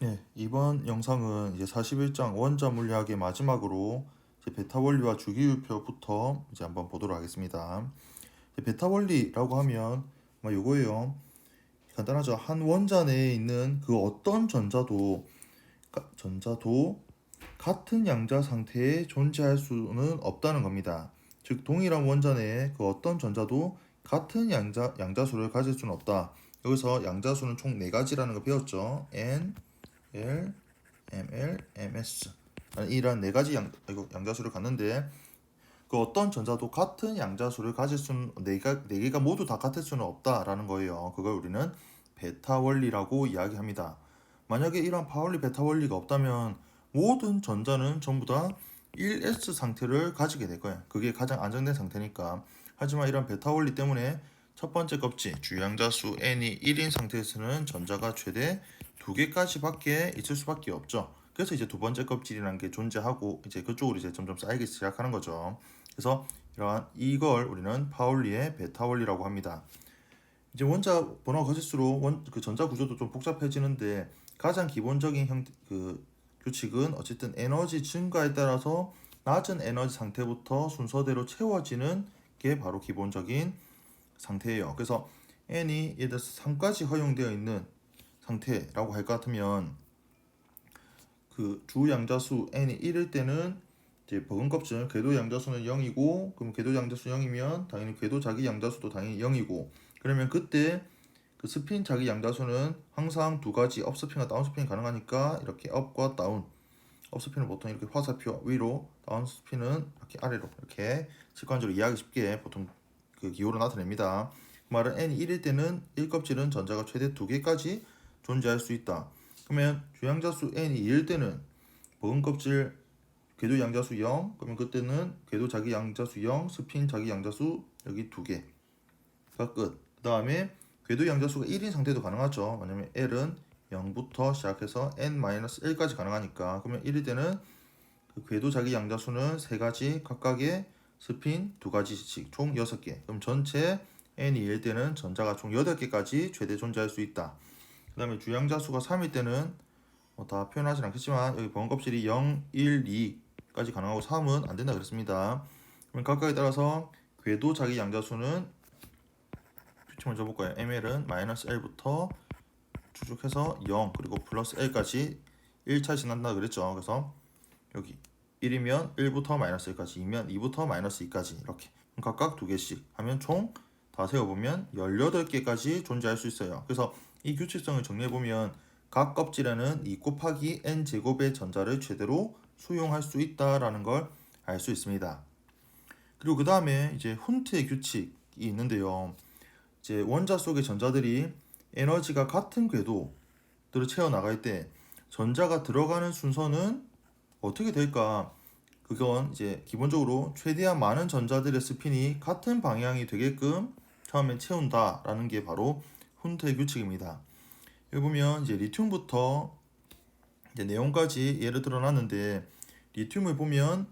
네, 이번 영상은 이제 41장 원자 물리학의 마지막으로 이제 베타 원리와 주기율표부터 이제 한번 보도록 하겠습니다. 이제 베타 원리라고 하면 요거예요. 간단하죠. 한 원자 내에 있는 그 어떤 전자도 같은 양자 상태에 존재할 수는 없다는 겁니다. 즉 동일한 원자 내에 그 어떤 전자도 같은 양자수를 가질 수는 없다. 여기서 양자수는 총 4가지라는 거 배웠죠. N, L, ML, MS 이런 4가지 양자수를 갖는데 그 어떤 전자도 같은 양자수를 가질 수는 네 개가 모두 다 같을 수는 없다라는 거예요. 그걸 우리는 베타 원리라고 이야기합니다. 만약에 이런 파울리 베타 원리가 없다면 모든 전자는 전부 다 1s 상태를 가지게 될 거예요. 그게 가장 안정된 상태니까. 하지만 이런 베타 원리 때문에 첫 번째 껍질 주양자수 n이 1인 상태에서는 전자가 최대 2개까지밖에 있을 수밖에 없죠. 그래서 이제 두 번째 껍질이라는 게 존재하고 이제 그쪽으로 이제 점점 쌓이기 시작하는 거죠. 그래서 이걸 우리는 파울리의 베타 원리라고 합니다. 이제 원자 번호가 커질수록 그 전자 구조도 좀 복잡해지는데 가장 기본적인 규칙은 어쨌든 에너지 증가에 따라서 낮은 에너지 상태부터 순서대로 채워지는 게 바로 기본적인 상태예요. 그래서 n이 예를 들어서 3까지 허용되어 있는 상태라고 할 것 같으면 그 주 양자수 n이 1일 때는 이제 버금껍질 궤도 양자수는 0이고 그럼 궤도 양자수 0이면 당연히 궤도 자기 양자수도 당연히 0이고 그러면 그때 그 스핀 자기 양자수는 항상 두 가지 업스핀과 다운스핀이 가능하니까 이렇게 업과 다운 업스핀은 보통 이렇게 화살표 위로 다운스핀은 이렇게 아래로 이렇게 직관적으로 이해하기 쉽게 보통 그 기호로 나타냅니다. 그 말은 n이 1일 때는 1껍질은 전자가 최대 2개까지 존재할 수 있다. 그러면 주양자수 n이 2일 때는 버금껍질 궤도 양자수 0 그러면 그때는 궤도 자기 양자수 0 스핀 자기 양자수 여기 2개가 끝. 그 다음에 궤도 양자수가 1인 상태도 가능하죠. 왜냐면 L은 0부터 시작해서 n-1까지 가능하니까 그러면 1일 때는 그 궤도 자기 양자수는 3가지 각각의 스핀 2가지씩 총 6개. 그럼 전체 n이 1일 때는 전자가 총 8개까지 최대 존재할 수 있다. 그 다음에 주양자수가 3일 때는 다 표현하진 않겠지만 여기 번껍질이 0, 1, 2까지 가능하고 3은 안 된다 그랬습니다. 그럼 각각에 따라서 궤도 자기 양자수는 규칙 먼저 볼까요? ml은 마이너스 L부터 추측해서 0 그리고 플러스 L까지 1차 지난다 그랬죠. 그래서 여기 1이면 1부터 마이너스 1까지 2면 2부터 마이너스 2까지 이렇게 각각 2개씩 하면 총 다 세어보면 18개까지 존재할 수 있어요. 그래서 이 규칙성을 정리해보면 각 껍질에는 2 곱하기 n 제곱의 전자를 최대로 수용할 수 있다라는 걸 알 수 있습니다. 그리고 그 다음에 이제 훈트의 규칙이 있는데요. 이제 원자 속의 전자들이 에너지가 같은 궤도들을 채워 나갈 때 전자가 들어가는 순서는 어떻게 될까? 그건 이제 기본적으로 최대한 많은 전자들의 스핀이 같은 방향이 되게끔 처음에 채운다라는 게 바로 훈트의 규칙입니다. 여기 보면 이제 리튬부터 이제 네온까지 예를 들어 놨는데 리튬을 보면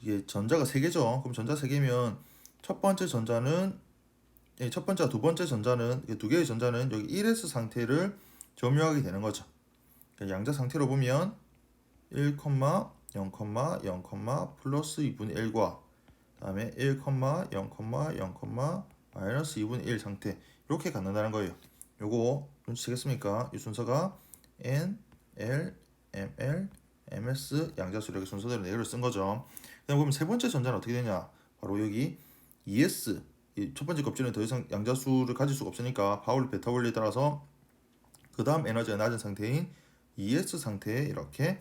이게 전자가 3개죠. 그럼 전자 3개면 첫 번째 전자는 첫 번째와 두 번째 전자는 두 개의 전자는 여기 1s 상태를 점유하게 되는 거죠. 그러니까 양자 상태로 보면 1, 0, 0, 플러스 2분의 1과 다음에 1, 0, 0, 마이너스 2분의 1 상태 이렇게 갖는다는 거예요. 요거 눈치채겠습니까? 이 순서가 N, L, ML, MS 양자수 이렇게 순서대로 4개를 쓴 거죠. 그다음 보면 세 번째 전자는 어떻게 되냐? 바로 여기 ES 이 첫 번째 껍질은 더 이상 양자수를 가질 수가 없으니까 파울리 베타 원리에 따라서 그 다음 에너지가 낮은 상태인 ES 상태에 이렇게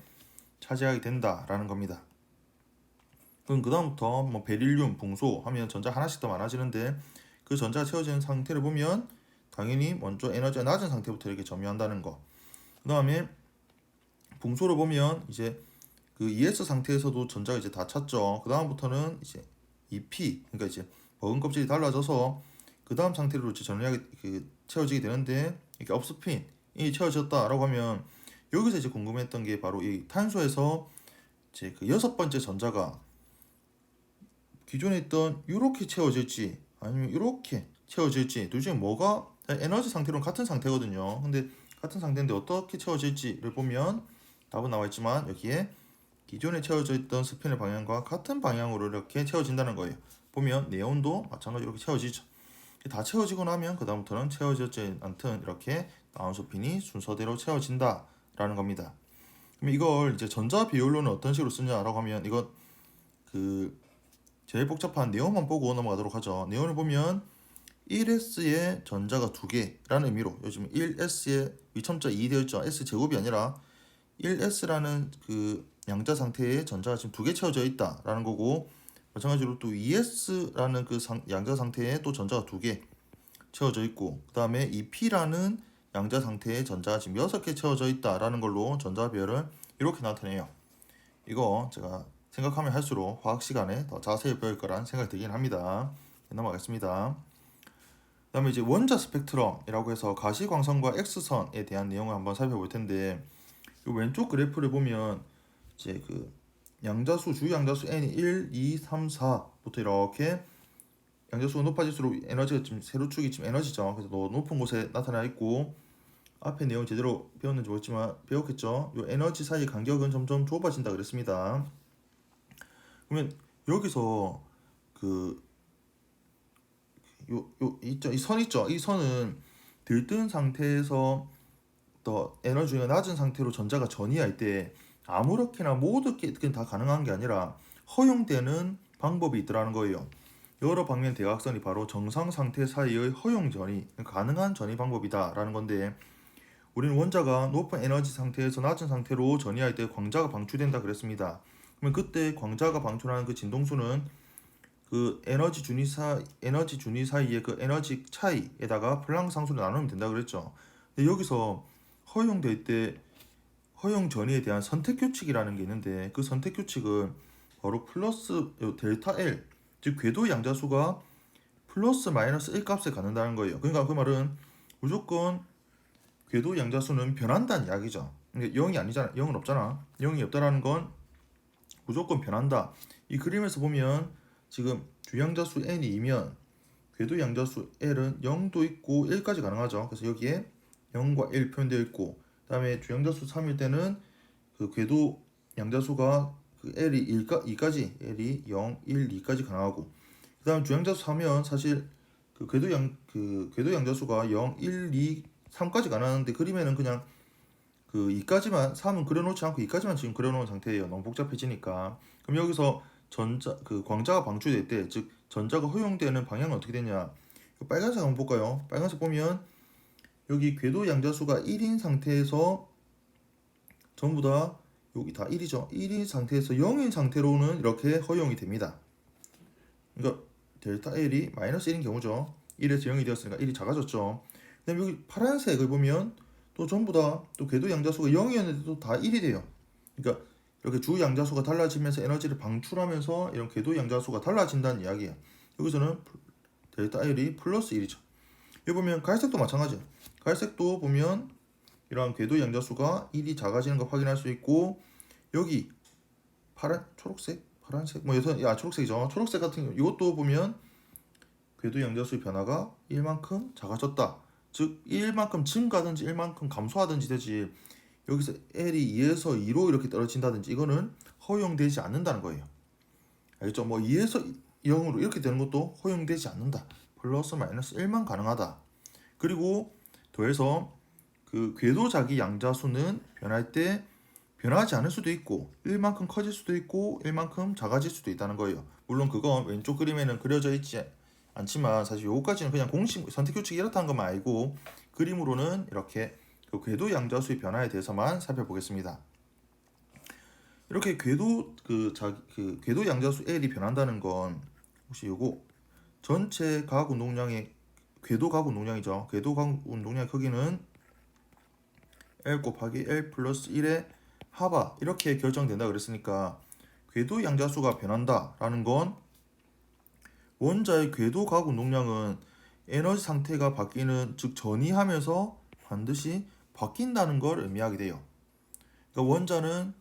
차지하게 된다라는 겁니다. 그럼 그 다음부터 뭐 베릴륨, 붕소 하면 전자 하나씩 더 많아지는데 그 전자가 채워지는 상태를 보면 당연히 먼저 에너지가 낮은 상태부터 이렇게 점유한다는 거. 그 다음에 붕소를 보면 이제 그 ES 상태에서도 전자가 이제 다 찼죠. 그 다음부터는 이제 EP 그러니까 이제 버금 껍질이 달라져서 그 다음 상태로 이제 전류하게 채워지게 되는데 이렇게 업스핀이 채워졌다라고 하면 여기서 이제 궁금했던 게 바로 이 탄소에서 이제 그 6번째 전자가 기존에 있던 이렇게 채워질지 아니면 이렇게 채워질지 둘 중에 뭐가 에너지 상태로는 같은 상태거든요. 근데 같은 상태인데 어떻게 채워질지를 보면 답은 나와 있지만 여기에 기존에 채워져 있던 스핀의 방향과 같은 방향으로 이렇게 채워진다는 거예요. 보면 네온도 마찬가지로 이렇게 채워지죠. 다 채워지고 나면 그 다음부터는 채워지지 않든 이렇게 나온 스핀이 순서대로 채워진다라는 겁니다. 그럼 이걸 이제 전자 비율로는 어떤 식으로 쓰냐라고 하면 이거 그 제일 복잡한 네온만 보고 넘어가도록 하죠. 네온을 보면 1S의 전자가 2개라는 의미로 요즘 1S에 위첨자 2 되어 있죠. S제곱이 아니라 1S라는 그 양자 상태에 전자가 지금 2개 채워져 있다라는 거고, 마찬가지로 또 2S라는 그 양자 상태에 또 전자가 2개 채워져 있고, 그 다음에 2P라는 양자 상태에 전자가 지금 6개 채워져 있다라는 걸로 전자 비율을 이렇게 나타내요. 이거 제가 생각하면 할수록 화학 시간에 더 자세히 배울 거란 생각이 들긴 합니다. 넘어가겠습니다. 그 다음에 이제 원자 스펙트럼이라고 해서 가시광선과 X선에 대한 내용을 한번 살펴볼 텐데, 이 왼쪽 그래프를 보면 이제 그 양자수, 주요 양자수 n이 1, 2, 3, 4부터 이렇게 양자수가 높아질수록 에너지가 지금 세로축이 지금 에너지죠. 그래서 더 높은 곳에 나타나 있고, 앞에 내용 제대로 배웠는지 모르겠지만 배웠겠죠. 이 에너지 사이 간격은 점점 좁아진다 그랬습니다. 그러면 여기서 이 선 있죠. 이 선은 들뜬 상태에서 더 에너지가 낮은 상태로 전자가 전이할 때 아무렇게나 모든 게 다 가능한 게 아니라 허용되는 방법이 있더라는 거예요. 여러 방면 대각선이 바로 정상 상태 사이의 허용 전이, 가능한 전이 방법이다라는 건데, 우리는 원자가 높은 에너지 상태에서 낮은 상태로 전이할 때 광자가 방출된다 그랬습니다. 그러면 그때 광자가 방출하는 그 진동수는 그 에너지 준위 사이의 그 에너지 차이에다가 플랑크 상수를 나누면 된다 그랬죠. 근데 여기서 허용될 때 허용 전위에 대한 선택 규칙이라는 게 있는데, 그 선택 규칙은 바로 플러스 델타 L, 즉 궤도 양자수가 플러스 마이너스 1 값에 갖는다는 거예요. 그러니까 그 말은 무조건 궤도 양자수는 변한다는 이야기죠. 그러니까 0이 아니잖아. 0은 없잖아. 0이 없다라는 건 무조건 변한다. 이 그림에서 보면 지금 주양자수 n이 2면 궤도 양자수 L은 0도 있고 1까지 가능하죠. 그래서 여기에 0과 1 표현되어 있고, 그 다음에 주양자수 3일 때는 그 궤도 양자수가 그 L이 2까지, L이 0, 1, 2까지 가능하고, 그 다음 주양자수 4면 사실 그 궤도 양자수가 0, 1, 2, 3까지 가능한데 그림에는 그냥 그 2까지만 3은 그려놓지 않고 2까지만 지금 그려놓은 상태예요. 너무 복잡해지니까. 그럼 여기서 광자가 방출될 때, 즉 전자가 허용되는 방향은 어떻게 되냐? 빨간색 한번 볼까요? 빨간색 보면 여기 궤도 양자수가 1인 상태에서 전부 다 여기 다 1이죠. 1인 상태에서 0인 상태로는 이렇게 허용이 됩니다. 그러니까 델타 L이 마이너스 1인 경우죠. 1에서 0이 되었으니까 1이 작아졌죠. 그다음에 여기 파란색을 보면 또 전부 다 또 궤도 양자수가 0이었는데도 다 1이 돼요. 그러니까 이렇게 주 양자수가 달라지면서 에너지를 방출하면서 이런 궤도 양자수가 달라진다는 이야기예요. 여기서는 델타 L이 플러스 1이죠. 여기 보면 갈색도 마찬가지예요. 갈색도 보면 이러한 궤도 양자수가 1이 작아지는 거 확인할 수 있고, 여기 파란색 뭐 여기서 초록색이죠. 초록색 같은 경우 이것도 보면 궤도 양자수의 변화가 1만큼 작아졌다. 즉 1만큼 증가하든지 1만큼 감소하든지 되지, 여기서 L이 2에서 2로 이렇게 떨어진다든지 이거는 허용되지 않는다는 거예요. 알겠죠? 뭐 2에서 0으로 이렇게 되는 것도 허용되지 않는다. 플러스 마이너스 1만 가능하다. 그리고 더해서 그 궤도 자기 양자수는 변할 때 변하지 않을 수도 있고 1만큼 커질 수도 있고 1만큼 작아질 수도 있다는 거예요. 물론 그건 왼쪽 그림에는 그려져 있지 않지만 사실 요거까지는 그냥 공식 선택 규칙이 이렇다는 것만 알고, 그림으로는 이렇게 그 궤도 양자수의 변화에 대해서만 살펴보겠습니다. 이렇게 궤도 양자수 L이 변한다는 건 혹시 요거 전체 가학 운동량의 궤도 가학 운동량이죠. 궤도 가학 운동량의 크기는 L 곱하기 L 플러스 1의 하바 이렇게 결정된다 그랬으니까 궤도 양자수가 변한다라는 건 원자의 궤도 가학 운동량은 에너지 상태가 바뀌는, 즉 전이하면서 반드시 바뀐다는 걸 의미하게 돼요. 그러니까 원자는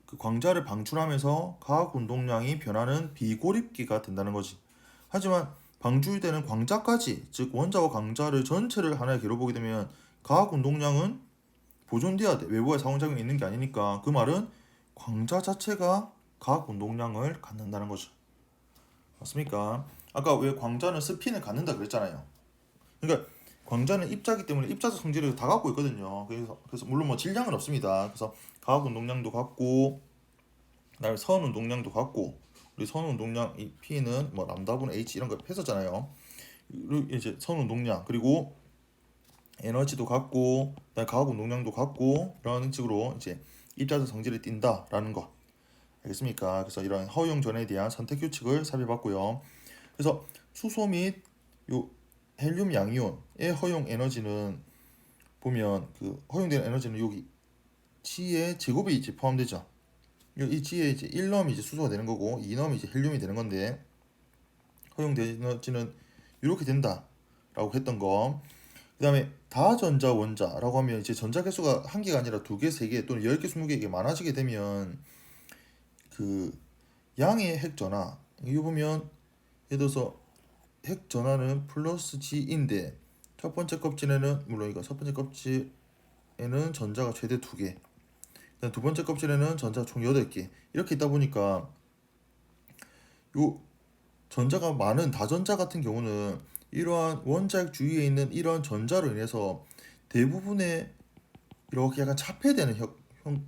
그 광자를 방출하면서 가학 운동량이 변하는 비고립기가 된다는 거지. 하지만 방출되는 광자까지, 즉 원자와 광자를 전체를 하나의 개로 보게 되면 가학 운동량은 보존돼야 돼. 외부의 상호작용이 있는 게 아니니까. 그 말은 광자 자체가 각 운동량을 갖는다는 거죠. 맞습니까? 아까 왜 광자는 스핀을 갖는다 그랬잖아요. 그러니까 광자는 입자기 때문에 입자적 성질을 다 갖고 있거든요. 그래서 물론 뭐 질량은 없습니다. 그래서 가학 운동량도 갖고, 그다음에 선 운동량도 갖고, 우리 선 운동량 이 P는 뭐 람다분의 H 이런 거 했었잖아요. 그리고 이제 선 운동량 그리고 에너지도 갖고, 그다음에 가학 운동량도 갖고 이런 식으로 이제 입자적 성질을 띈다라는 거. 알겠습니까? 그래서 이런 허용 전에 대한 선택 규칙을 살펴봤고요. 그래서 수소 및 요 헬륨 양이온의 허용 에너지는 보면 그 허용되는 에너지는 여기 G의 제곱이 이제 포함되죠. 이 G에 이제 1넘이 이제 수소가 되는 거고 2넘이 이제 헬륨이 되는 건데 허용되는 에너지는 이렇게 된다라고 했던 거. 그다음에 다전자 원자라고 하면 이제 전자 개수가 한 개가 아니라 두 개, 세 개 또는 10개, 20개 많아지게 되면 그 양의 핵 전화 이거 보면 예를 들어서 핵 전화는 플러스 G인데 첫 번째 껍질에는 물론 이거 첫 번째 껍질에는 전자가 최대 2개, 두 번째 껍질에는 전자가 총 8개 이렇게 있다 보니까 요 전자가 많은 다전자 같은 경우는 이러한 원자핵 주위에 있는 이러한 전자로 인해서 대부분의 이렇게 약간 차폐되는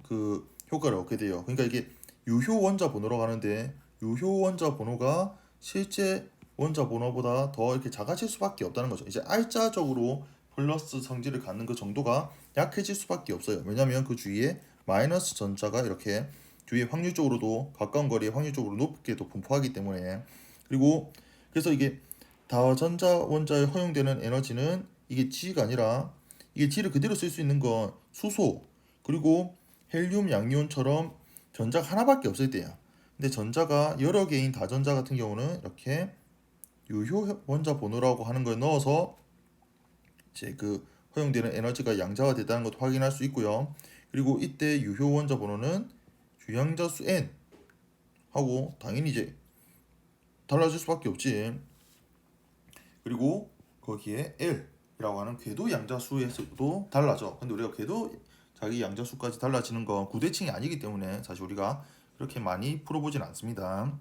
그 효과를 얻게 돼요. 그러니까 이게 유효 원자 번호로 가는데 유효 원자 번호가 실제 원자 번호보다 더 이렇게 작아질 수밖에 없다는 거죠. 이제 R자적으로 플러스 성질을 갖는 그 정도가 약해질 수밖에 없어요. 왜냐하면 그 주위에 마이너스 전자가 이렇게 주위에 확률적으로도 가까운 거리에 확률적으로 높게 또 분포하기 때문에. 그리고 그래서 이게 다전자 원자에 허용되는 에너지는 이게 G가 아니라 이게 G를 그대로 쓸 수 있는 건 수소 그리고 헬륨 양이온처럼 전자가 하나밖에 없을 때야. 근데 전자가 여러 개인 다전자 같은 경우는 이렇게 유효 원자 번호라고 하는 걸 넣어서 이제 그 허용되는 에너지가 양자가 됐다는 것도 확인할 수 있고요. 그리고 이때 유효 원자 번호는 주양자 수 n 하고 당연히 이제 달라질 수밖에 없지. 그리고 거기에 L이라고 하는 궤도 양자수에서도 달라져. 근데 우리가 궤도 자기 양자수까지 달라지는 건 구대칭이 아니기 때문에 사실 우리가 그렇게 많이 풀어보진 않습니다.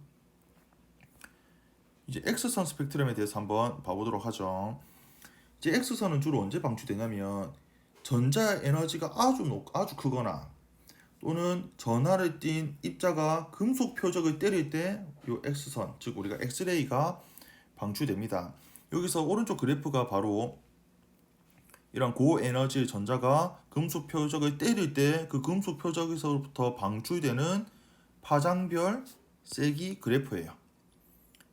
이제 X선 스펙트럼에 대해서 한번 봐보도록 하죠. 이제 X선은 주로 언제 방출되냐면 전자 에너지가 아주 크거나 또는 전하를 띤 입자가 금속 표적을 때릴 때 이 X선, 즉 우리가 엑스레이가 방출됩니다. 여기서 오른쪽 그래프가 바로 이런 고에너지 전자가 금속 표적을 때릴 때 그 금속 표적에서부터 방출되는 파장별 세기 그래프예요.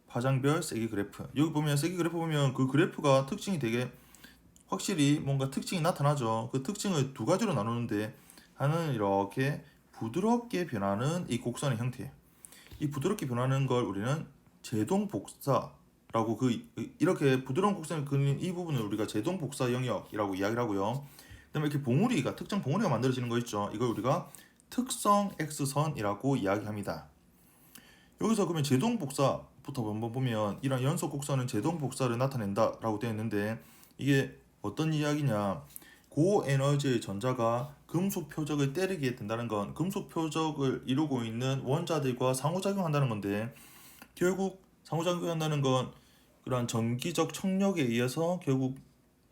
파장별 세기 그래프. 여기 보면 세기 그래프 보면 그 그래프가 특징이 되게 확실히 뭔가 특징이 나타나죠. 그 특징을 두 가지로 나누는데 하나는 이렇게 부드럽게 변하는 이 곡선의 형태. 이 부드럽게 변하는 걸 우리는 제동 복사라고 이렇게 부드러운 곡선을 그리는 이 부분을 우리가 제동 복사 영역이라고 이야기를 하고요. 그다음에 이렇게 봉우리가 특정 봉우리가 만들어지는 거 있죠. 이걸 우리가 특성 X선이라고 이야기합니다. 여기서 그러면 제동 복사부터 한번 보면 이런 연속 곡선은 제동 복사를 나타낸다라고 되어 있는데 이게 어떤 이야기냐? 고에너지의 전자가 금속 표적을 때리게 된다는 건 금속 표적을 이루고 있는 원자들과 상호작용한다는 건데 결국 상호작용한다는 건 그러한 전기적 청력에 의해서 결국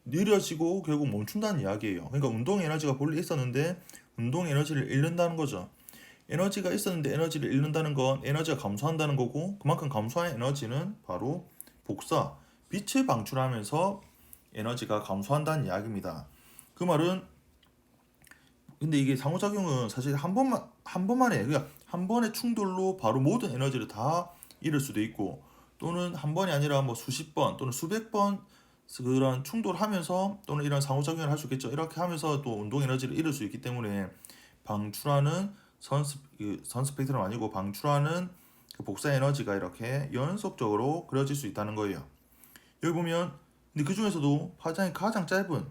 느려지고 결국 멈춘다는 이야기예요. 그러니까 운동 에너지가 본래 있었는데 운동 에너지를 잃는다는 거죠. 에너지가 있었는데 에너지를 잃는다는 건 에너지가 감소한다는 거고 그만큼 감소한 에너지는 바로 복사, 빛을 방출하면서 에너지가 감소한다는 이야기입니다. 그 말은 근데 이게 상호작용은 사실 한 번만에 그러니까 한 번의 충돌로 바로 모든 에너지를 다 잃을 수도 있고 또는 한 번이 아니라 뭐 수십 번 또는 수백 번 그런 충돌하면서 또는 이런 상호작용을 할 수 있겠죠. 이렇게 하면서 또 운동 에너지를 잃을 수 있기 때문에 방출하는 선 스펙트럼 아니고 방출하는 그 복사 에너지가 이렇게 연속적으로 그려질 수 있다는 거예요. 여기 보면 근데 그 중에서도 파장이 가장 짧은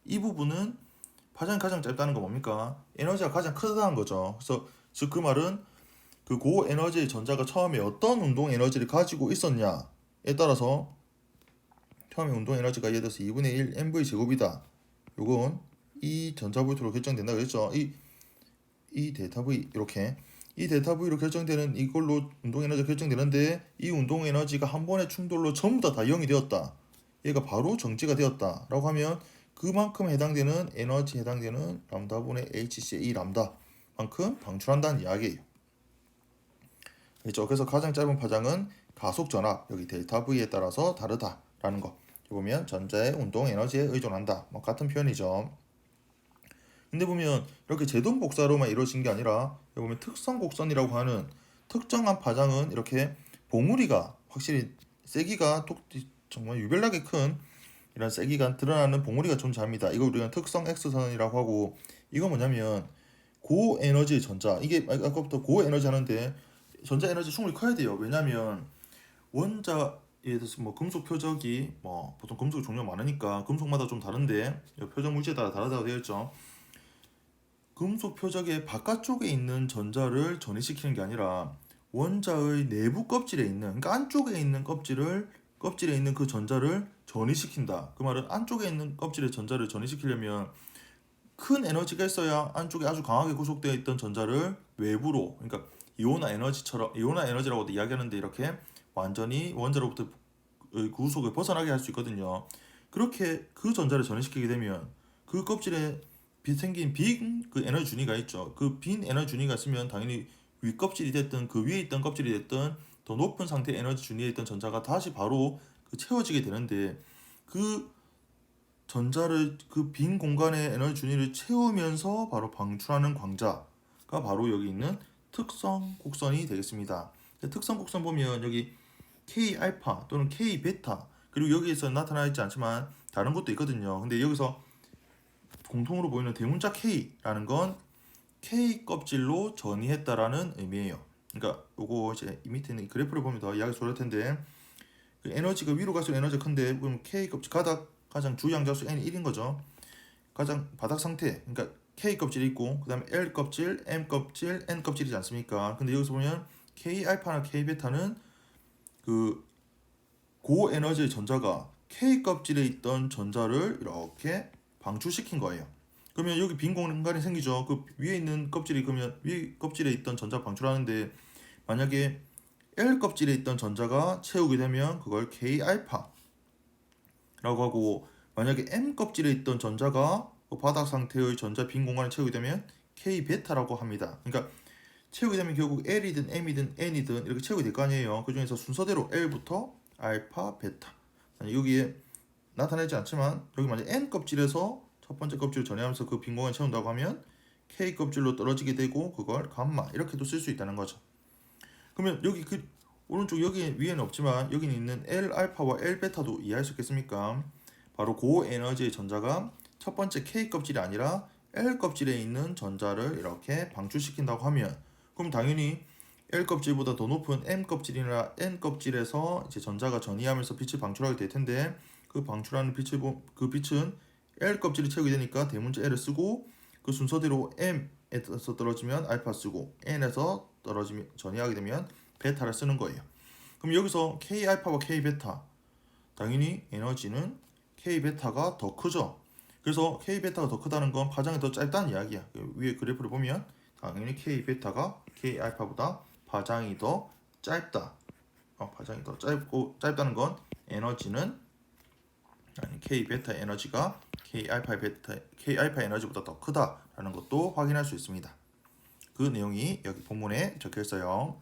이 부분은 파장이 가장 짧다는 거 뭡니까? 에너지가 가장 크다는 거죠. 그래서 즉 그 말은 그 고에너지의 전자가 처음에 어떤 운동 에너지를 가지고 있었냐에 따라서 처음에 운동 에너지가 예를 들어서 2분의 1 mv 제곱이다. 요건 이 전자 V로 결정된다 그랬죠. 이 데이터 V 이렇게 이 데이터 V로 결정되는 이걸로 운동 에너지가 결정되는데 이 운동 에너지가 한 번의 충돌로 전부 다 0이 되었다. 얘가 바로 정지가 되었다라고 하면 그만큼 해당되는 에너지에 해당되는 람다분의 hc의 이 람다만큼 방출한다는 이야기예요. 그렇죠? 그래서 가장 짧은 파장은 가속 전압 여기 델타 V에 따라서 다르다라는 거. 보면 전자의 운동 에너지에 의존한다. 뭐 같은 표현이죠. 근데 보면 이렇게 제동 복사로만 이루어진 게 아니라 여기 보면 특성 곡선이라고 하는 특정한 파장은 이렇게 봉우리가 확실히 세기가 정말 유별나게 큰 이런 세기가 드러나는 봉우리가 존재합니다. 이거 우리가 특성 X선이라고 하고 이거 뭐냐면 고에너지의 전자 이게 아까부터 고에너지 하는데 전자 에너지 충분히 커야 돼요. 왜냐면 원자에 대해서 뭐 금속 표적이 뭐 보통 금속 종류가 많으니까 금속마다 좀 다른데 표적 물질에 따라 다르다고 되어 있죠. 금속 표적의 바깥쪽에 있는 전자를 전이시키는 게 아니라 원자의 내부 껍질에 있는 그러니까 안쪽에 있는 껍질에 있는 그 전자를 전이시킨다. 그 말은 안쪽에 있는 껍질의 전자를 전이시키려면 큰 에너지가 있어야 안쪽에 아주 강하게 구속되어 있던 전자를 외부로 그러니까 이온화 에너지라고도 이야기하는데 이렇게 완전히 원자로부터 구속을 벗어나게 할 수 있거든요. 그렇게 그 전자를 전이시키게 되면 그 껍질에 생긴 빈 그 에너지 준위가 있죠. 그 빈 에너지 준위가 있으면 당연히 위 껍질이 됐든 그 위에 있던 껍질이 됐든 더 높은 상태의 에너지 준위에 있던 전자가 다시 바로 그 채워지게 되는데 그 전자를 그 빈 공간의 에너지 준위를 채우면서 바로 방출하는 광자가 바로 여기 있는 특성 곡선이 되겠습니다. 특성 곡선 보면 여기 K 알파 또는 K 베타 그리고 여기에서 나타나 있지 않지만 다른 것도 있거든요. 근데 여기서 공통으로 보이는 대문자 K라는 건 K 껍질로 전이했다라는 의미예요. 그러니까 요거 이제 이 밑에 있는 그래프를 보면 더 이야기 좋을 텐데 그 에너지가 위로 갈수록 에너지가 큰데 보면 K 껍질 가장 주 양자수 N이 1인 거죠. 가장 바닥 상태 그러니까 K 껍질이 있고 그 다음에 L 껍질, M 껍질, N 껍질이지 않습니까? 근데 여기서 보면 K 알파나 K 베타는 그 고에너지의 전자가 K 껍질에 있던 전자를 이렇게 방출시킨 거예요. 그러면 여기 빈 공간이 생기죠. 그 위에 있는 껍질이 그러면 위에 껍질에 있던 전자 방출하는데 만약에 L 껍질에 있던 전자가 채우게 되면 그걸 K 알파라고 하고 만약에 M 껍질에 있던 전자가 바닥 상태의 전자 빈 공간을 채우게 되면 K 베타라고 합니다. 그러니까 채우게 되면 결국 L이든 M이든 N이든 이렇게 채우게 될 거 아니에요. 그 중에서 순서대로 L부터 알파, 베타. 여기에 나타나지 않지만 여기 만약 N 껍질에서 첫 번째 껍질을 전해하면서 그 빈 공간을 채운다고 하면 K 껍질로 떨어지게 되고 그걸 감마 이렇게도 쓸 수 있다는 거죠. 그러면 여기 그 오른쪽 여기 위에는 없지만 여기는 있는 L 알파와 L 베타도 이해할 수 있겠습니까? 바로 고에너지의 전자가 첫 번째 K 껍질이 아니라 L 껍질에 있는 전자를 이렇게 방출시킨다고 하면 그럼 당연히 L 껍질보다 더 높은 M 껍질이나 N 껍질에서 이제 전자가 전이하면서 빛을 방출하게 될 텐데 그 방출하는 그 빛은 L 껍질을 채우게 되니까 대문자 L을 쓰고 그 순서대로 M에서 떨어지면 알파 쓰고 N에서 떨어지면 전이하게 되면 베타를 쓰는 거예요. 그럼 여기서 K 알파와 K 베타 당연히 에너지는 K 베타가 더 크죠. 그래서 K 베타가 더 크다는 건 파장이 더 짧다는 이야기야. 위에 그래프를 보면 당연히 K 베타가 K 알파보다 파장이 더 짧다. 파장이 더 짧다는 건 에너지는 아니 K 베타 에너지가 K 알파 에너지보다 더 크다라는 것도 확인할 수 있습니다. 그 내용이 여기 본문에 적혀 있어요.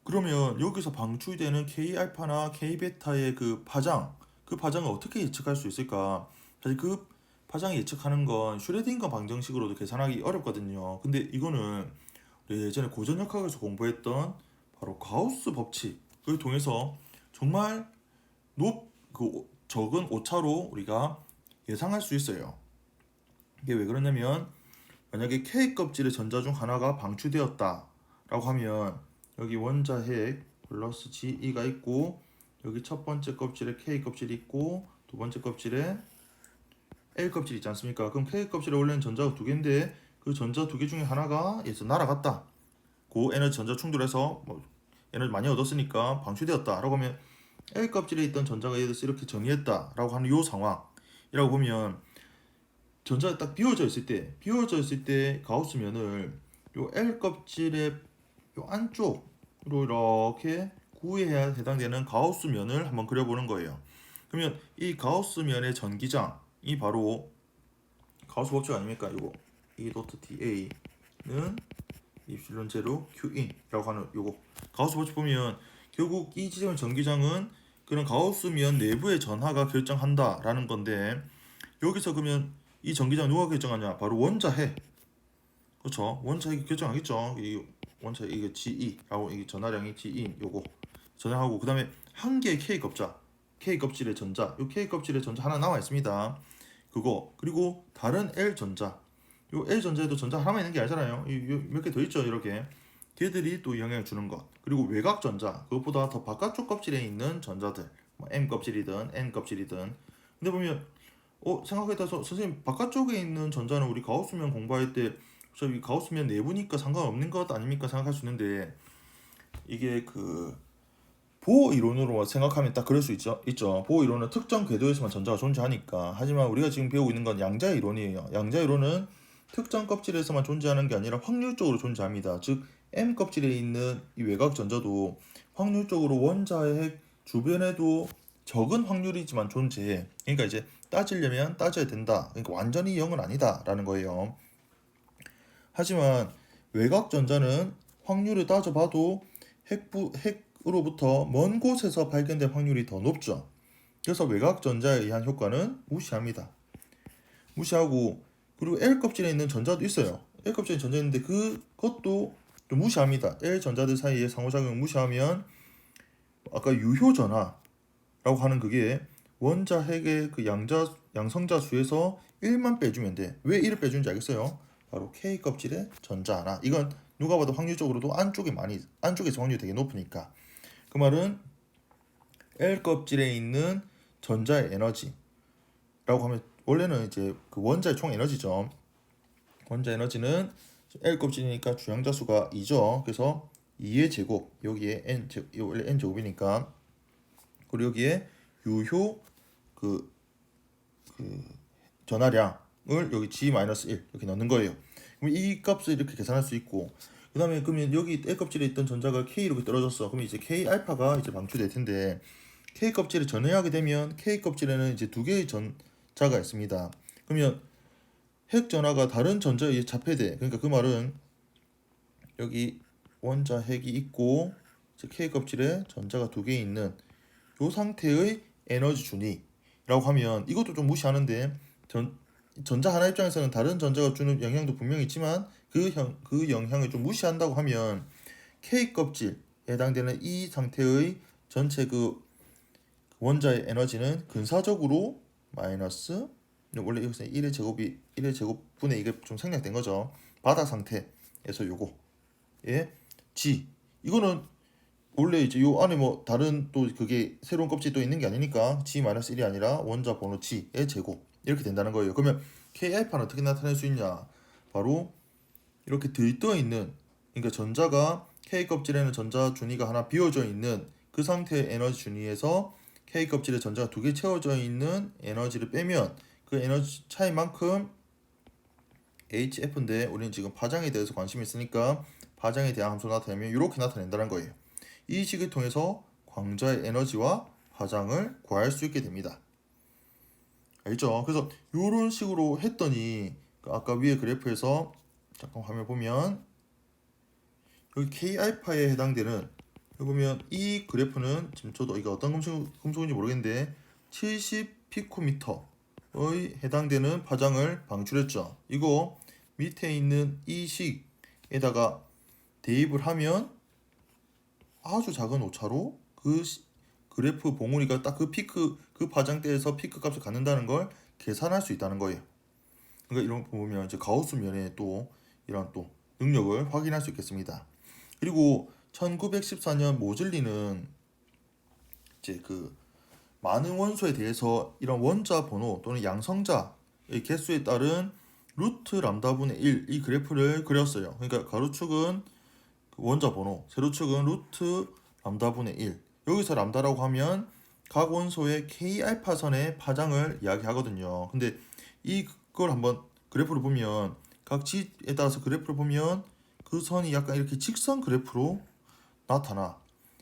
그러면 여기서 방출되는 K 알파나 K 베타의 그 파장을 어떻게 예측할 수 있을까? 사실 그 파장을 예측하는 건 슈레딩거 방정식으로도 계산하기 어렵거든요. 근데 이거는 예전에 고전역학에서 공부했던 바로 가우스 법칙을 통해서 정말 적은 오차로 우리가 예상할 수 있어요. 이게 왜 그러냐면 만약에 K 껍질의 전자 중 하나가 방출되었다라고 하면 여기 원자 핵 플러스 GE가 있고 여기 첫 번째 껍질에 K 껍질이 있고 두 번째 껍질에 L 껍질이 있지 않습니까? 그럼 K 껍질에 원래는 전자가 두 개인데 그 전자 두 개 중에 하나가 얘에서 날아갔다. 고 에너지 전자 충돌해서 에너지 많이 얻었으니까 방출되었다라고 하면 L 껍질에 있던 전자가 얘에서 이렇게 전이했다라고 하는 이 상황 이라고 보면 전자가 딱 비워져 있을 때 가우스면을 요 L 껍질의 요 안쪽으로 이렇게 구해야 해당되는 가우스면을 한번 그려보는 거예요. 그러면 이 가우스면의 전기장이 바로 가우스 법칙 아닙니까? 이거 E 도트 DA는 입실론 제로 Q인이라고 하는 요거 가우스 법칙 보면 결국 이 지점의 전기장은 그런 가우스면 내부의 전하가 결정한다라는 건데 여기서 그러면 이 전기장 누가 결정하냐? 바로 원자핵. 그렇죠? 원자핵이 결정하겠죠. 이 원자핵 이게 GE라고 이게 전하량이 GE 요거 전하고 그다음에 한 개의 K 껍자 K 껍질의 전자 요 K 껍질의 전자 하나 남아 있습니다. 그거 그리고 다른 L 전자 요 L 전자에도 전자 하나만 있는 게 아니잖아요. 몇 개 더 있죠. 이렇게 걔들이 또 영향을 주는 것 그리고 외곽 전자 그것보다 더 바깥쪽 껍질에 있는 전자들 뭐 M 껍질이든 N 껍질이든 근데 보면 생각해봐서 선생님 바깥쪽에 있는 전자는 우리 가우스면 공부할 때 저기 가우스면 내부니까 상관없는 것 아닙니까 생각할 수 있는데 이게 그 보호 이론으로 생각하면 딱 그럴 수 있죠. 보호 이론은 특정 궤도에서만 전자가 존재하니까. 하지만 우리가 지금 배우고 있는 건 양자 이론이에요. 양자 이론은 특정 껍질에서만 존재하는 게 아니라 확률적으로 존재합니다. 즉 M 껍질에 있는 이 외곽 전자도 확률적으로 원자의 핵 주변에도 적은 확률이지만 존재해. 그러니까 이제 따지려면 따져야 된다. 그러니까 완전히 0은 아니다라는 거예요. 하지만 외곽 전자는 확률을 따져봐도 핵으로부터 먼 곳에서 발견될 확률이 더 높죠. 그래서 외곽 전자에 의한 효과는 무시합니다. 무시하고 그리고 L 껍질에 있는 전자도 있어요. L 껍질에 전자 있는데 그것도 좀 무시합니다. L 전자들 사이의 상호작용을 무시하면 아까 유효 전하라고 하는 그게 원자 핵의 그 양성자 수에서 1만 빼주면 돼. 왜 1을 빼주는지 알겠어요? 바로 K 껍질의 전자 하나. 이건 누가 봐도 확률적으로도 안쪽에서 확률이 되게 높으니까. 그 말은 L 껍질에 있는 전자의 에너지라고 하면 원래는 이제 그 원자의 총 에너지죠. 원자 에너지는 L 껍질이니까 주양자 수가 2죠. 그래서 2의 제곱 여기에 원래 n 제곱이니까 그리고 여기에 유효 그 전하량을 여기 G-1 이렇게 넣는 거예요. 그럼 이 값을 이렇게 계산할 수 있고 그 다음에 그러면 여기 L 껍질에 있던 전자가 K 이렇게 떨어졌어. 그럼 이제 K 알파가 이제 방출될 텐데 K 껍질을 전해하게 되면 K 껍질에는 이제 두 개의 전자가 있습니다. 그러면 핵 전하가 다른 전자에 의해 자폐돼. 그러니까 그 말은 여기 원자 핵이 있고 즉 K 껍질에 전자가 두 개 있는 이 상태의 에너지 준위라고 하면 이것도 좀 무시하는데 전자 하나 입장에서는 다른 전자가 주는 영향도 분명히 있지만 그 영향을 좀 무시한다고 하면 K 껍질에 해당되는 이 상태의 전체 그 원자의 에너지는 근사적으로 마이너스 원래 여기서 1의 제곱분의 이게 좀 생략된 거죠. 바다 상태에서 요거 예 G 이거는 원래 이제 요 안에 뭐 다른 또 그게 새로운 껍질이 또 있는 게 아니니까 G-1이 아니라 원자 번호 G의 제곱 이렇게 된다는 거예요. 그러면 K-알파는 어떻게 나타낼 수 있냐? 바로 이렇게 들떠 있는 그러니까 전자가 K 껍질에는 전자 준위가 하나 비어져 있는 그 상태의 에너지 준위에서 K 껍질에 전자가 두 개 채워져 있는 에너지를 빼면 그 에너지 차이만큼 HF인데 우리는 지금 파장에 대해서 관심이 있으니까 파장에 대한 함수 나타내면 이렇게 나타낸다는 거예요. 이 식을 통해서 광자의 에너지와 파장을 구할 수 있게 됩니다. 알죠? 그래서 이런 식으로 했더니 아까 위에 그래프에서 잠깐 화면 보면 여기 K알파에 해당되는 여기 보면 이 그래프는 지금 저도 이게 어떤 금속인지 모르겠는데 70 피코미터의 해당되는 파장을 방출했죠. 이거 밑에 있는 이 식에다가 대입을 하면 아주 작은 오차로 그 그래프 봉우리가 딱 그 피크 그 파장대에서 피크 값을 갖는다는 걸 계산할 수 있다는 거예요. 그러니까 이런 거 보면 이제 가우스면에 또 이런 또 능력을 확인할 수 있겠습니다. 그리고 1914년 모즐리는 이제 그 많은 원소에 대해서 이런 원자 번호 또는 양성자의 개수에 따른 루트 람다분의 1 이 그래프를 그렸어요. 그러니까 가로축은 원자 번호, 세로축은 루트 람다분의 1. 여기서 람다라고 하면 각 원소의 K알파선의 파장을 이야기하거든요. 근데 이걸 한번 그래프를 보면 각 G에 따라서 그래프를 보면 그 선이 약간 이렇게 직선 그래프로 나타나.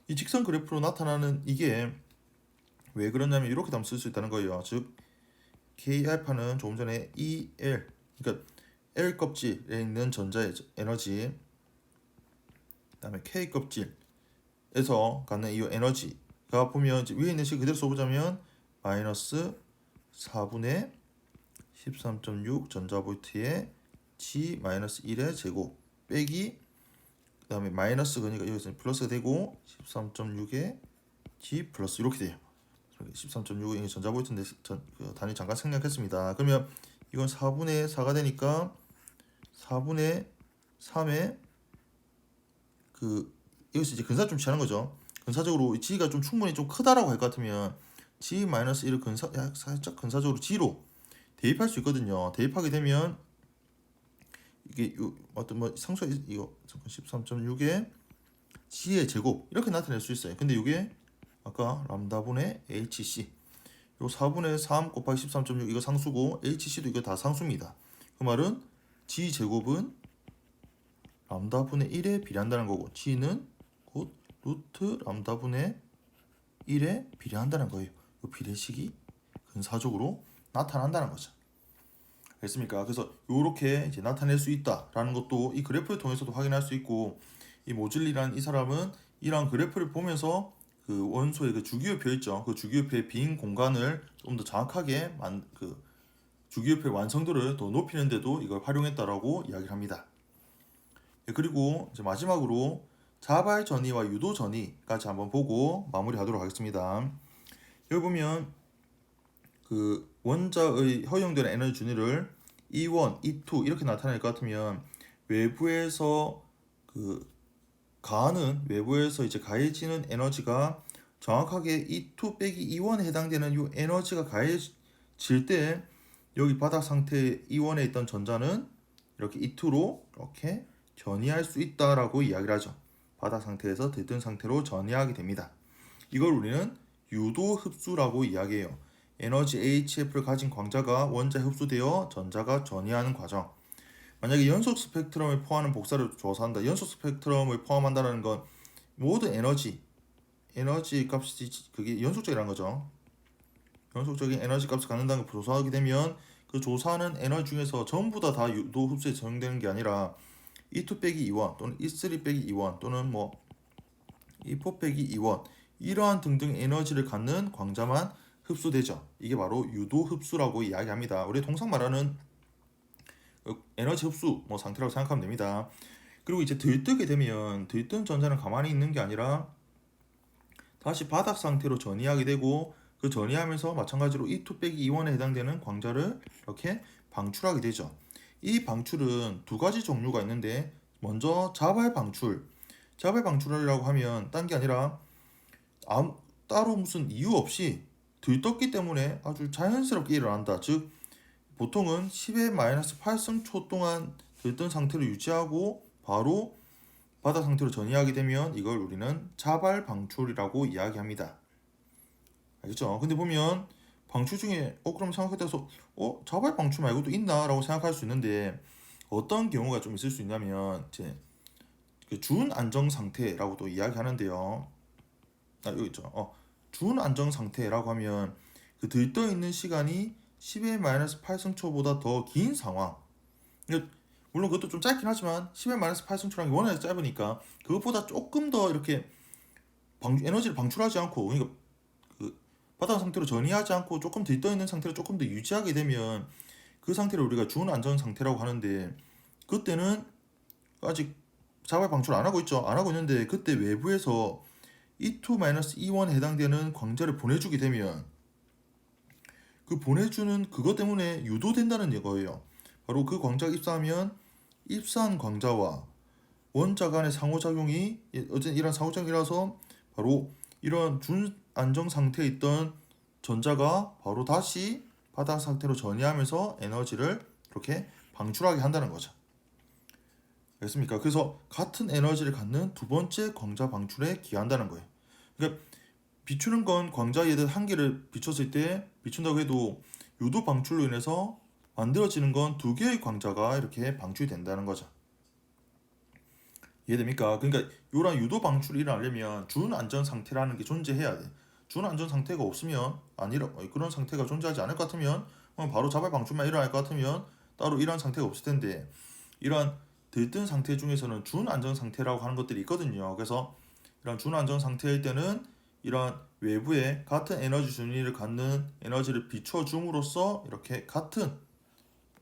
이 직선 그래프로 나타나는 이게 왜 그러냐면 이렇게 한번 쓸 수 있다는 거예요. 즉 K알파는 조금 전에 EL, 그러니까 L 껍질에 있는 전자의 에너지, 그다음에 K 껍질에서 갖는 이 에너지가 보면 이제 위에 있는 식 그대로 써보자면 마이너스 4분의 13.6 전자볼트의 G-1의 제곱 빼기 그다음에 마이너스 그러니까 여기서 플러스가 되고 13.6의 G 플러스 이렇게 돼요. 13.6이 전자볼트인데 단위 잠깐 생략했습니다. 그러면 이건 4분의 4가 되니까 4분의 3의 여기서 이제 근사 좀 취하는 거죠. 근사적으로 G가 좀 충분히 좀 크다라고 할 것 같으면 G-1을 살짝 근사적으로 G로 대입할 수 있거든요. 대입하게 되면 이게 어떤 뭐 상수 이거 13.6의 G의 제곱 이렇게 나타낼 수 있어요. 근데 이게 아까 람다분의 HC 요 4분의 3 곱하기 13.6 이거 상수고 HC도 이거 다 상수입니다. 그 말은 G 제곱은 람다분의 1에 비례한다는 거고 G는 곧 루트 람다분의 1에 비례한다는 거예요. 이 비례식이 근사적으로 나타난다는 거죠. 됐습니까? 그래서 이렇게 이제 나타낼 수 있다라는 것도 이 그래프를 통해서도 확인할 수 있고 이 모즐리라는 이 사람은 이러한 그래프를 보면서 그 원소의 그 주기율표 있죠. 그 주기율표의 빈 공간을 좀 더 정확하게 그 주기율표의 완성도를 더 높이는데도 이걸 활용했다라고 이야기를 합니다. 그리고 이제 마지막으로 자발 전이와 유도 전이까지 한번 보고 마무리하도록 하겠습니다. 여기 보면 그 원자의 허용되는 에너지 준위를 E1, E2 이렇게 나타낼 것 같으면 외부에서 그 가하는 외부에서 이제 가해지는 에너지가 정확하게 E2 빼기 E1에 해당되는 이 에너지가 가해질 때 여기 바닥 상태 E1에 있던 전자는 이렇게 E2로 이렇게 전이할 수 있다라고 이야기를 하죠. 바닥 상태에서 들뜬 상태로 전이하게 됩니다. 이걸 우리는 유도 흡수라고 이야기해요. 에너지 HF를 가진 광자가 원자에 흡수되어 전자가 전이하는 과정. 만약에 연속 스펙트럼을 포함하는 복사를 조사한다. 연속 스펙트럼을 포함한다는 건 모든 에너지 값이 그게 연속적이라는 거죠. 연속적인 에너지 값을 갖는다는 걸 조사하게 되면 그 조사하는 에너지 중에서 전부 다 유도 흡수에 적용되는 게 아니라 E2 빼기 E1 또는 E3 빼기 E1 또는 뭐 E4 빼기 E1 이러한 등등 에너지를 갖는 광자만 흡수되죠. 이게 바로 유도 흡수라고 이야기합니다. 우리 통상 말하는 에너지 흡수 뭐 상태라고 생각하면 됩니다. 그리고 이제 들뜨게 되면 들뜬 전자는 가만히 있는 게 아니라 다시 바닥 상태로 전이하게 되고 그 전이하면서 마찬가지로 E2 빼기 E1에 해당되는 광자를 이렇게 방출하게 되죠. 이 방출은 두 가지 종류가 있는데 먼저 자발 방출이라고 하면 딴 게 아니라 따로 무슨 이유 없이 들떴기 때문에 아주 자연스럽게 일어난다. 즉 보통은 10의 마이너스 8승초 동안 들뜬 상태를 유지하고 바로 바닥 상태로 전이하게 되면 이걸 우리는 자발 방출이라고 이야기합니다. 알겠죠? 근데 보면 방출 중에 그럼 생각해서 자발 방출 말고도 있나라고 생각할 수 있는데 어떤 경우가 좀 있을 수 있냐면 이제 그 준안정 상태라고도 이야기하는데요. 여기 있죠. 준안정 상태라고 하면 그 들떠 있는 시간이 10의 마이너스 8승초보다 더 긴 상황. 물론 그것도 좀 짧긴 하지만 10의 마이너스 8승초라는 게 워낙에 짧으니까 그것보다 조금 더 이렇게 에너지를 방출하지 않고 그러니까 그 바닥 상태로 전이하지 않고 조금 들떠 있는 상태를 조금 더 유지하게 되면 그 상태를 우리가 준안정 상태라고 하는데 그때는 아직 자발 방출 안 하고 있죠. 안 하고 있는데 그때 외부에서 E2-E1에 해당되는 광자를 보내주게 되면 그 보내주는 그것 때문에 유도된다는 거예요. 바로 그 광자가 입사하면 입사한 광자와 원자 간의 상호작용이 어쨌든 이런 상호작용이라서 바로 이런 준안정 상태에 있던 전자가 바로 다시 바닥 상태로 전이하면서 에너지를 이렇게 방출하게 한다는 거죠. 알겠습니까? 그래서 같은 에너지를 갖는 두 번째 광자 방출에 기여한다는 거예요. 그러니까 비추는 건 광자에 대한 한계를 비췄을 때 비춘다고 해도 유도 방출로 인해서 만들어지는 건 두 개의 광자가 이렇게 방출이 된다는 거죠. 이해됩니까? 그러니까 이런 유도 방출이 일어나려면 준안전 상태라는 게 존재해야 돼. 준안전 상태가 없으면 아니라 그런 상태가 존재하지 않을 것 같으면 바로 자발 방출만 일어날 것 같으면 따로 이런 상태가 없을 텐데 이러한 들뜬 상태 중에서는 준안전 상태라고 하는 것들이 있거든요. 그래서 이런 준안전 상태일 때는 이러한 외부에 같은 에너지 준위를 갖는 에너지를 비춰줌으로써 이렇게 같은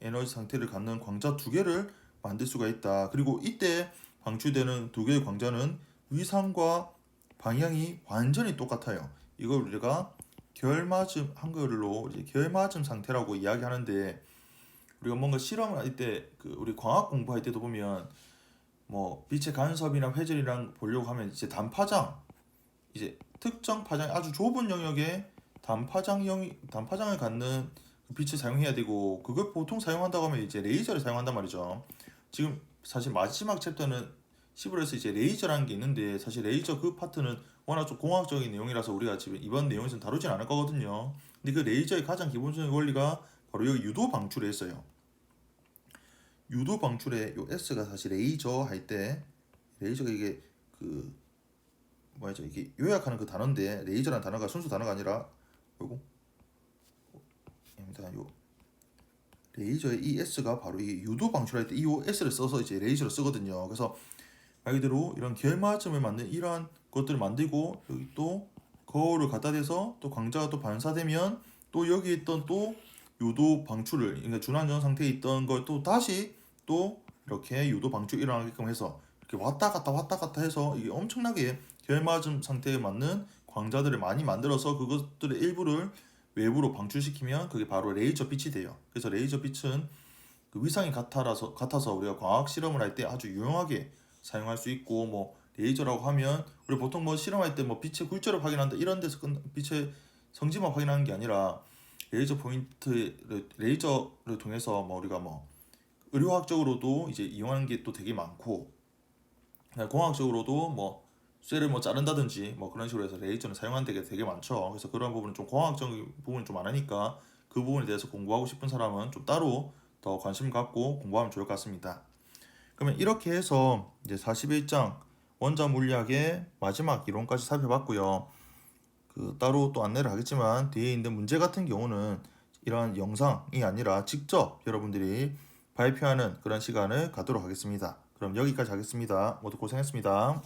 에너지 상태를 갖는 광자 두 개를 만들 수가 있다. 그리고 이때 방출되는 두 개의 광자는 위상과 방향이 완전히 똑같아요. 이걸 우리가 결맞음, 한글로 이제 결맞음 상태라고 이야기하는데 우리가 뭔가 실험을 할 때 우리 광학 공부할 때도 보면 뭐 빛의 간섭이나 회전이랑 보려고 하면 이제 단파장, 이제 특정 파장 아주 좁은 영역에 단파장을 갖는 그 빛을 사용해야 되고 그걸 보통 사용한다고 하면 이제 레이저를 사용한단 말이죠. 지금 사실 마지막 챕터는 10월에서 이제 레이저라는 게 있는데 사실 레이저 그 파트는 워낙 좀 공학적인 내용이라서 우리가 지금 이번 내용에서는 다루진 않을 거거든요. 근데 그 레이저의 가장 기본적인 원리가 바로 여기 유도 방출에 있어요. 유도 방출의 요 S가 사실 레이저 할 때 레이저가 이게 그 뭐죠 이게 요약하는 그 단어인데 레이저라는 단어가 순수 단어가 아니라 요거 입니다. 요 레이저의 이 S가 바로 이 유도 방출할 때 이 S를 써서 이제 레이저를 쓰거든요. 그래서 말 그대로 이런 결마점을 만든 이러한 것들을 만들고 여기 또 거울을 갖다 대서 또 광자가 또 반사되면 또 여기 있던 또 유도 방출을 그러니까 준안전 상태에 있던 걸 또 다시 또 이렇게 유도 방출 일어나게끔 해서 이렇게 왔다 갔다 해서 이게 엄청나게 결맞음 상태에 맞는 광자들을 많이 만들어서 그것들의 일부를 외부로 방출시키면 그게 바로 레이저 빛이 돼요. 그래서 레이저 빛은 그 위상이 같아서 우리가 과학 실험을 할 때 아주 유용하게 사용할 수 있고 뭐 레이저라고 하면 우리 보통 뭐 실험할 때 뭐 빛의 굴절을 확인한다 이런 데서 빛의 성질만 확인하는 게 아니라 레이저 포인트 레이저를 통해서 뭐 우리가 뭐 의료학적으로도 이제 이용하는 게 또 되게 많고 공학적으로도 뭐 쇠를 뭐 자른다든지 뭐 그런 식으로 해서 레이저는 사용하는 게 되게 많죠. 그래서 그런 부분은 좀 공학적인 부분이 좀 많으니까 그 부분에 대해서 공부하고 싶은 사람은 좀 따로 더 관심 갖고 공부하면 좋을 것 같습니다. 그러면 이렇게 해서 이제 41장 원자 물리학의 마지막 이론까지 살펴봤고요. 그 따로 또 안내를 하겠지만 뒤에 있는 문제 같은 경우는 이러한 영상이 아니라 직접 여러분들이 발표하는 그런 시간을 갖도록 하겠습니다. 그럼 여기까지 하겠습니다. 모두 고생했습니다.